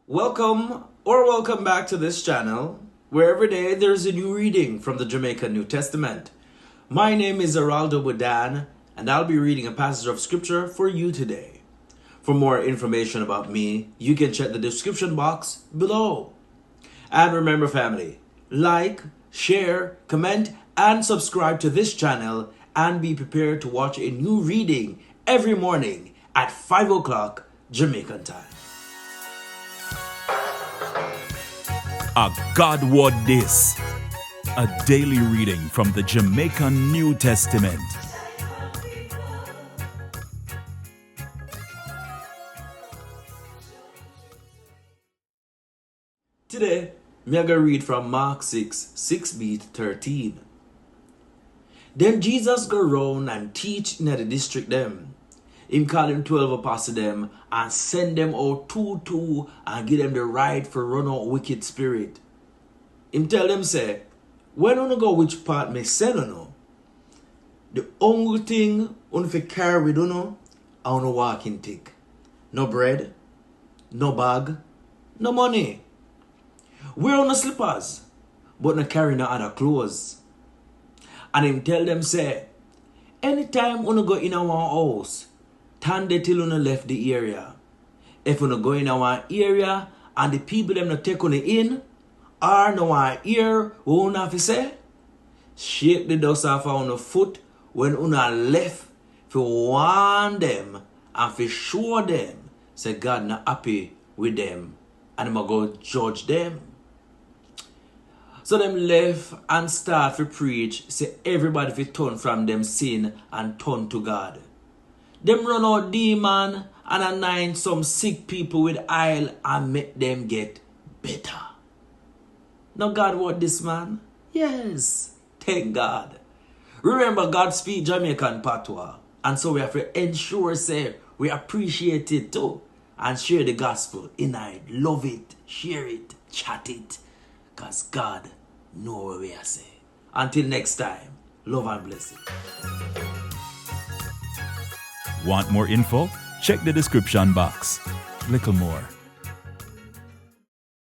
Welcome back to this channel, where every day there's a new reading from the Jamaican New Testament. My name is ERRALDO BUDHAN, and I'll be reading a passage of scripture for you today. For more information about me, you can check the description box below. And remember, family, like, share, comment, and subscribe to this channel, and be prepared to watch a new reading every morning at 5 o'clock Jamaican time. A God Word This, a daily reading from the Jamaican New Testament. Today, me going to read from Mark 6:6b to 13. Then Jesus go round and teach in the district them. Him call him 12 apostles them and send them out two and give them the right for run out wicked spirit. Him tell them say, when you go which part me send you, the only thing you fi carry with you are no walking stick. No bread, no bag, no money. Wear on no slippers, but no carry no other clothes. And him tell them say, anytime you go in our house, stand there till you left the area. If you go in our area and the people them not take you in, or no one hear what you have to say, shake the dust off on your foot when you left for warn them and for show them say God not happy with them and Him go judge them. So them left and start to preach, say everybody fi turn from them sin and turn to God. Them run out demon and anoint some sick people with oil and make them get better. Now God what this man? Yes, thank God. Remember God speak Jamaican Patwa, and so we have to ensure say we appreciate it too and share the gospel in it. Love it, share it, chat it, because God know what we are saying. Until next time, love and blessing. Want more info? Check the description box. Little more.